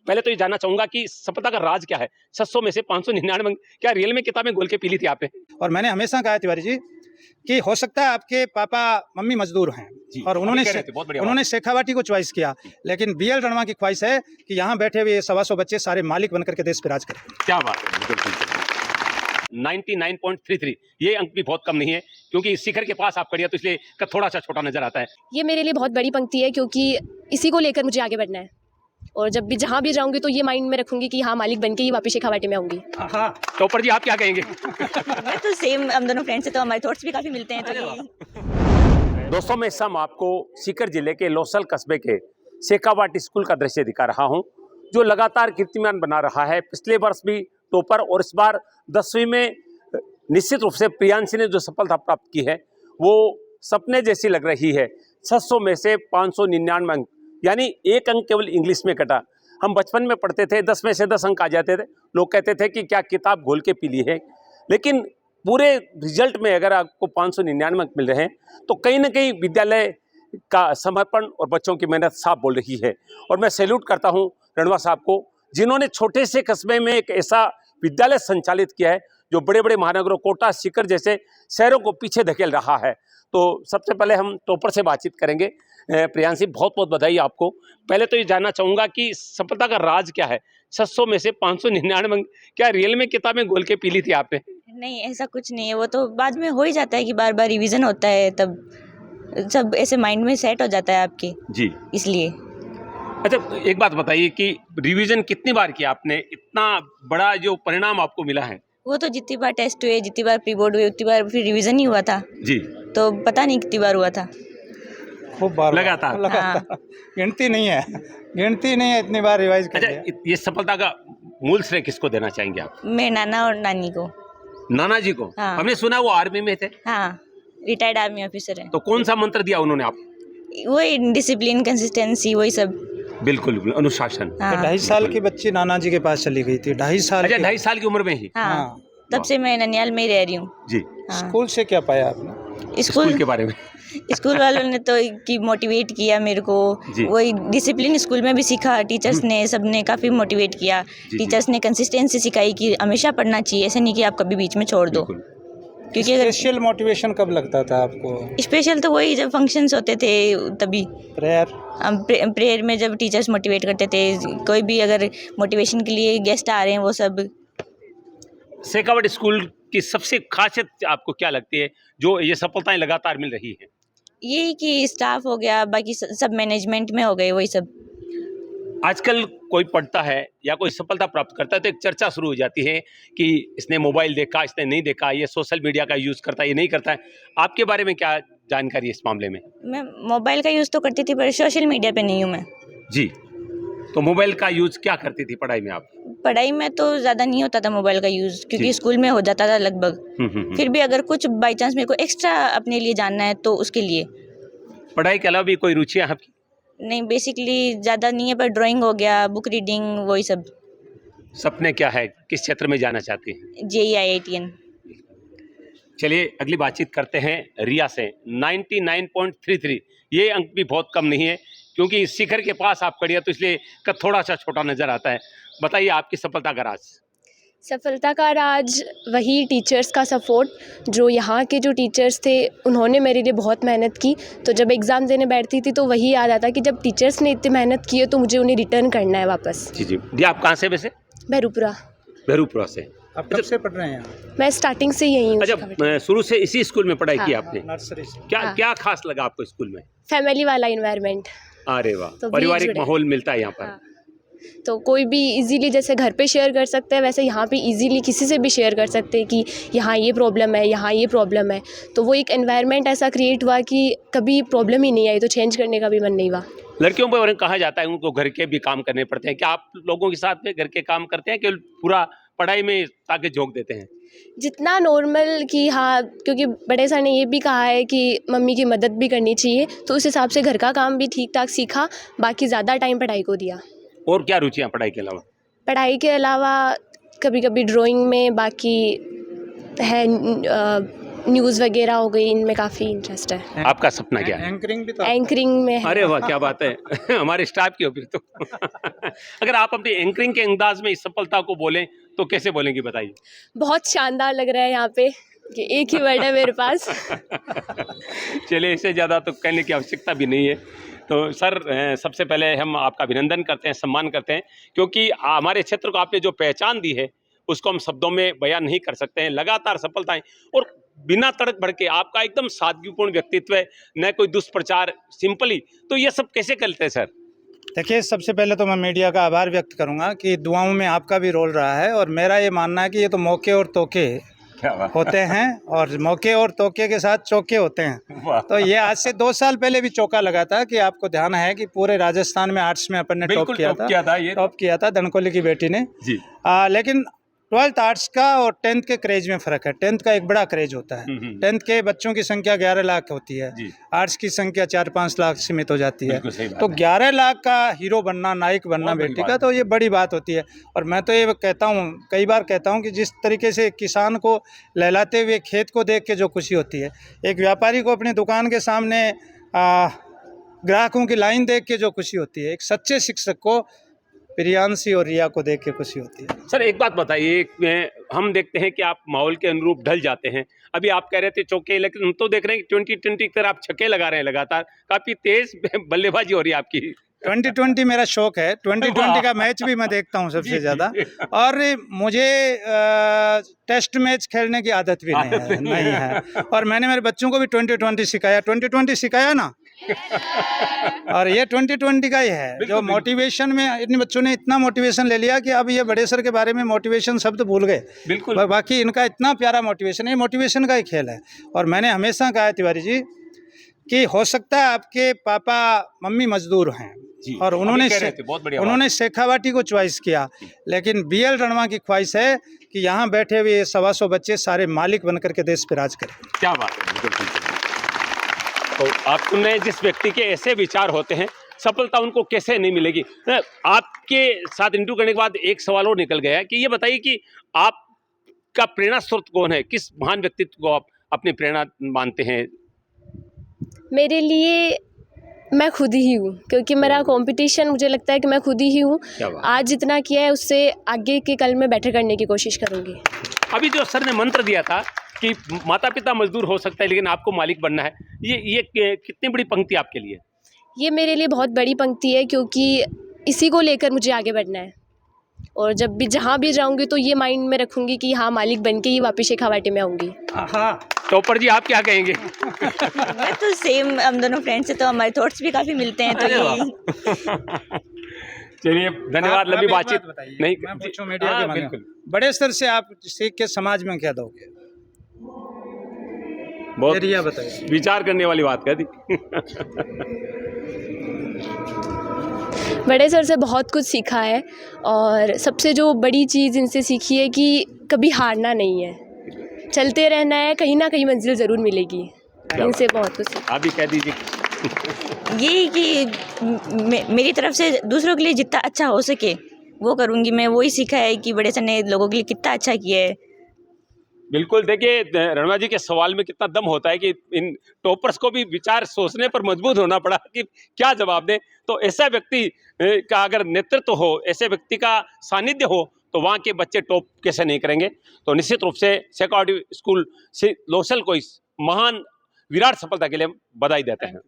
पहले तो ये जानना चाहूंगा कि सफलता का राज क्या है? 600 में से 599 क्या रियल में किताबें घोल के पी ली थी आपने? और मैंने हमेशा कहा है तिवारी जी कि हो सकता है आपके पापा मम्मी मजदूर हैं और उन्होंने शेखावाटी को चॉइस किया, लेकिन बीएल रणवा की ख्वाहिश है कि यहाँ बैठे हुए 125 बच्चे सारे मालिक बनकर के देश पे राज करें। क्या बात है, बिल्कुल 99.33 ये अंक भी बहुत कम नहीं है, क्योंकि शिखर के पास आप खड़ी है तो इसलिए थोड़ा सा छोटा नजर आता है। ये मेरे लिए बहुत बड़ी पंक्ति है, क्योंकि इसी को लेकर मुझे आगे बढ़ना है और जब भी जहाँ भी जाऊंगी तो ये माइंड में रखूंगी कि हाँ, मालिक बनके ही वापस शेखावाटी में आऊंगी। हाँ, टॉपर जी आप क्या कहेंगे? मैं तो सेम, हम दोनों फ्रेंड्स हैं तो हमारे थॉट्स भी काफी मिलते हैं। तो दोस्तों मैं इस समय आपको सीकर जिले के लोसल कस्बे के शेखावाटी स्कूल का दृश्य दिखा रहा हूं, जो लगातार कीर्तिमान बना रहा है। पिछले वर्ष भी टॉपर और इस बार 10वीं में निश्चित रूप से प्रियांशी ने जो सफलता प्राप्त की है वो सपने जैसी लग रही है। 600 में से 599 अंक, यानी एक अंक केवल इंग्लिश में कटा। हम बचपन में पढ़ते थे 10 में से 10 अंक आ जाते थे, लोग कहते थे कि क्या किताब घोल के पी ली है, लेकिन पूरे रिजल्ट में अगर आपको 599 अंक मिल रहे हैं तो कहीं ना कहीं विद्यालय का समर्पण और बच्चों की मेहनत साफ बोल रही है। और मैं सैल्यूट करता हूं रणवा साहब को, जिन्होंने छोटे से कस्बे में एक ऐसा विद्यालय संचालित किया है जो बड़े बड़े महानगरों कोटा, सीकर जैसे शहरों को पीछे धकेल रहा है। तो सबसे पहले हम टॉपर से बातचीत करेंगे। प्रियांशी, बहुत बहुत बधाई आपको। पहले तो ये जानना चाहूंगा कि सफलता का राज क्या है? 600 में से 599 अंक, क्या रियल में किताबें घोल के पी ली थी आपने? नहीं, ऐसा कुछ नहीं है, वो तो बाद में हो ही जाता है कि बार बार रिवीजन होता है, तब सब ऐसे माइंड में सेट हो जाता है आपके जी, इसलिए। अच्छा एक बात बताइए कि रिवीजन कितनी बार किया आपने, इतना बड़ा जो परिणाम आपको मिला है? वो तो जितनी बार टेस्ट हुए, जितनी बार प्री बोर्ड हुए, उतनी बार फिर रिवीजन ही हुआ था जी, तो पता नहीं कितनी बार हुआ था। खूब बार लगातार गिनती नहीं है इतनी बार रिवाइज कर लिया। अच्छा, ये सफलता का मूल श्रेय किसको देना चाहेंगे आप? मेरे नाना और नानी को। नाना जी को? हाँ। हमने सुना वो आर्मी में थे। हाँ, रिटायर्ड आर्मी ऑफिसर है। तो कौन सा मंत्र दिया उन्होंने आप? वही डिसिप्लिन, कंसिस्टेंसी, वही सब। बिल्कुल बिल्कुल, अनुशासन। हाँ। 2.5 साल की बच्ची नाना जी के पास चली गई थी, 2.5 साल अच्छा, की। 2.5 साल की उम्र में ही? हाँ, तब से मैं ननियाल में ही रह रही हूँ। जी। हाँ। स्कूल से क्या पाया आपने? स्कूल के बारे में? स्कूल वालों ने तो कि मोटिवेट किया मेरे को, वही डिसिप्लिन स्कूल में भी सीखा, टीचर्स ने, सबने काफ़ी मोटिवेट किया। टीचर्स ने कंसिस्टेंसी सिखाई कि हमेशा पढ़ना चाहिए, ऐसा नहीं कि आप कभी बीच में छोड़ दो। क्योंकि अगर स्पेशल मोटिवेशन कब लगता था आपको? स्पेशल तो वही जब फंक्शंस होते थे तभी। प्रेयर में जब टीचर्स मोटिवेट करते थे, कोई भी अगर मोटिवेशन के लिए गेस्ट आ रहे हैं, वो सब। शेखावाटी स्कूल की सबसे खासियत आपको क्या लगती है जो ये सफलताएं लगातार मिल रही है? यही कि स्टाफ हो गया, बाकी सब मैनेजमेंट में हो गए, वही सब। आजकल कोई पढ़ता है या कोई सफलता प्राप्त करता है तो एक चर्चा शुरू हो जाती है कि इसने मोबाइल देखा, इसने नहीं देखा, ये सोशल मीडिया का यूज़ करता है, ये नहीं करता है। आपके बारे में क्या जानकारी है इस मामले में? मैं मोबाइल का यूज़ तो करती थी, पर सोशल मीडिया पे नहीं हूँ मैं। जी, तो मोबाइल का यूज़ क्या करती थी पढ़ाई में आप? पढ़ाई में तो ज़्यादा नहीं होता था मोबाइल का यूज़, क्योंकि स्कूल में हो जाता था लगभग। फिर भी अगर कुछ बाई चांस मेरे को एक्स्ट्रा अपने लिए जानना है तो उसके लिए। पढ़ाई के अलावा भी कोई रुचियाँ आपकी? नहीं, बेसिकली ज़्यादा नहीं है, पर ड्राइंग हो गया, बुक रीडिंग, वही सब। सपने क्या है, किस क्षेत्र में जाना चाहती हैं? JEE IITN। चलिए अगली बातचीत करते हैं रिया से। 99.33 ये अंक भी बहुत कम नहीं है, क्योंकि शिखर के पास आप खड़ी है तो इसलिए थोड़ा सा छोटा नजर आता है। बताइए आपकी सफलता का राज। सफलता का राज वही टीचर्स का सपोर्ट, जो यहाँ के जो टीचर्स थे उन्होंने मेरे लिए बहुत मेहनत की। तो जब एग्ज़ाम देने बैठती थी तो वही याद आता कि जब टीचर्स ने इतनी मेहनत की है तो मुझे उन्हें रिटर्न करना है वापस। जी जी। जी, आप कहाँ से वैसे? भैरूपुरा से। आप कब से पढ़ रहे हैं? मैं स्टार्टिंग से यही हूँ। अच्छा, शुरू से इसी स्कूल में पढ़ाई की आपने? नर्सरी से। क्या खास लगा आपको स्कूल में? फैमिली वाला इन्वायरमेंट। अरे वाह, तो पारिवारिक माहौल मिलता है यहाँ पर। हाँ। तो कोई भी इजीली जैसे घर पे शेयर कर सकते हैं, वैसे यहाँ पे इजीली किसी से भी शेयर कर सकते हैं कि यहाँ ये प्रॉब्लम है, यहाँ ये प्रॉब्लम है। तो वो एक एनवायरनमेंट ऐसा क्रिएट हुआ कि कभी प्रॉब्लम ही नहीं आई, तो चेंज करने का भी मन नहीं हुआ। लड़कियों पर कहा जाता है उनको घर के भी काम करने पड़ते हैं, क्या आप लोगों के साथ में घर के काम करते हैं कि पूरा पढ़ाई में ताकि झोंक देते हैं? जितना नॉर्मल कि हाँ, क्योंकि बड़े सर ने ये भी कहा है कि मम्मी की मदद भी करनी चाहिए, तो उस हिसाब से घर का काम भी ठीक ठाक सीखा, बाकी ज़्यादा टाइम पढ़ाई को दिया। और क्या रुचियाँ पढ़ाई के अलावा? पढ़ाई के अलावा कभी कभी ड्राइंग में, बाकी है न्यूज़ वगैरह हो गई, इनमें काफ़ी इंटरेस्ट है। आपका सपना क्या है? एंकरिंग भी तो एंकरिंग में है। अरे वाह, क्या बात है। हमारे स्टाफ की हो फिर तो। अगर आप अपनी एंकरिंग के अंदाज में इस सफलता को बोलें तो कैसे बोलेंगी, बताइए। बहुत शानदार लग रहा है यहाँ पे, कि एक ही वर्ड है मेरे पास। चलिए, इससे ज़्यादा तो कहने की आवश्यकता भी नहीं है। तो सर, सबसे पहले हम आपका अभिनंदन करते हैं, सम्मान करते हैं, क्योंकि हमारे क्षेत्र को आपने जो पहचान दी है उसको हम शब्दों में बयान नहीं कर सकते हैं। लगातार सफलताएं और बिना तड़क भड़के आपका एकदम सादगीपूर्ण व्यक्तित्व है, न कोई दुष्प्रचार, सिंपली। तो ये सब कैसे करते हैं सर? देखिए, सबसे पहले तो मैं मीडिया का आभार व्यक्त करूंगा कि दुआओं में आपका भी रोल रहा है, और मेरा ये मानना है कि ये तो मौके और तोके होते हैं, और मौके और तोके के साथ चौके होते हैं। तो ये आज से 2 साल पहले भी चौका लगा था, कि आपको ध्यान है कि पूरे राजस्थान में आर्ट्स में अपन ने टॉप किया था धनकोली की बेटी ने जी। लेकिन 12th आर्ट्स का और 10th के क्रेज में फ़र्क है। 10th का एक बड़ा क्रेज होता है। 10th के बच्चों की संख्या 11 लाख होती है, आर्ट्स की संख्या 4-5 लाख सीमित हो जाती है। तो 11 लाख का हीरो बनना, नायक बनना बेटी का, तो ये बड़ी बात होती है। और मैं तो ये कहता हूँ, कई बार कहता हूँ, कि जिस तरीके से किसान को लहलाते हुए खेत को देख के जो खुशी होती है, एक व्यापारी को अपनी दुकान के सामने ग्राहकों की लाइन देख के जो खुशी होती है, एक सच्चे शिक्षक को प्रियांशी और रिया को देख के खुशी होती है। सर, एक बात बताइए, हम देखते हैं कि आप माहौल के अनुरूप ढल जाते हैं। अभी आप कह रहे थे चौके, लेकिन हम तो देख रहे हैं कि 2020 की तरह आप छक्के लगा रहे हैं लगातार। काफी तेज बल्लेबाजी हो रही है आपकी। 2020 मेरा शौक है। 2020 का मैच भी मैं देखता हूँ सबसे ज़्यादा, और मुझे टेस्ट मैच खेलने की आदत भी नहीं है। और मैंने मेरे बच्चों को भी 2020 सिखाया। 2020 सिखाया ना, और ये 2020 का ही है, जो मोटिवेशन में इन बच्चों ने इतना मोटिवेशन ले लिया कि अब ये बड़े सर के बारे में मोटिवेशन शब्द भूल गए। बिल्कुल। बाकी इनका इतना प्यारा मोटिवेशन है, ये मोटिवेशन का ही खेल है। और मैंने हमेशा कहा है तिवारी जी, कि हो सकता है आपके पापा मम्मी मजदूर हैं, और उन्होंने शेखावाटी को चॉइस किया, लेकिन बीएल रणवा की ख्वाहिश है कि यहाँ बैठे हुए 125 बच्चे सारे मालिक बनकर के देश पे राज करें। क्या बात है। तो आपने जिस व्यक्ति के ऐसे विचार होते हैं, सफलता उनको कैसे नहीं मिलेगी। आपके साथ इंटरव्यू करने के बाद एक सवाल और निकल गया है कि ये बताइए कि आपका प्रेरणा स्रोत कौन है, किस महान व्यक्तित्व को आप अपनी प्रेरणा मानते हैं? मेरे लिए मैं खुद ही हूँ, क्योंकि मेरा कंपटीशन, मुझे लगता है कि मैं खुद ही हूँ। आज जितना किया है उससे आगे के कल में बेटर करने की कोशिश करूँगी। अभी जो सर ने मंत्र दिया था कि माता पिता मजदूर हो सकता है लेकिन आपको मालिक बनना है, ये कितनी बड़ी पंक्ति आपके लिए? ये मेरे लिए बहुत बड़ी पंक्ति है, क्योंकि इसी को लेकर मुझे आगे बढ़ना है। और जब भी जहाँ भी जाऊँगी तो ये माइंड में रखूँगी कि हाँ, मालिक बन के ही वापस शेखावाटी में आऊँगी। हाँ, टॉपर जी आप क्या कहेंगे? मैं तो सेम, हम दोनों फ्रेंड्स हैं तो हमारे थॉट्स भी काफ़ी मिलते हैं, तो यही। चलिए, धन्यवाद। लंबी बातचीत नहीं, मैं पूछूं मीडिया के माध्यम, बड़े स्तर से आप सीख के समाज में क्या दोगे? बहुत रिया बताइए। विचार करने वाली बात कह दी। बड़े सर से बहुत कुछ सीखा है, और सबसे जो बड़ी चीज़ इनसे सीखी है कि कभी हारना नहीं है, चलते रहना है, कहीं ना कहीं मंजिल ज़रूर मिलेगी। इनसे बहुत कुछ सीखा। आप भी कह दीजिए। यही कि मेरी तरफ से दूसरों के लिए जितना अच्छा हो सके वो करूँगी। मैं वही सीखा है कि बड़े सर ने लोगों के लिए कितना अच्छा किया है। बिल्कुल। देखिए, रणवा जी के सवाल में कितना दम होता है कि इन टॉपर्स को भी विचार सोचने पर मजबूर होना पड़ा कि क्या जवाब दें। तो ऐसा व्यक्ति का अगर नेतृत्व हो, ऐसे व्यक्ति का सानिध्य हो, तो वहाँ के बच्चे टॉप कैसे नहीं करेंगे। तो निश्चित रूप से शेखावाटी स्कूल से लोसल को इस महान विराट सफलता के लिए बधाई देते हैं।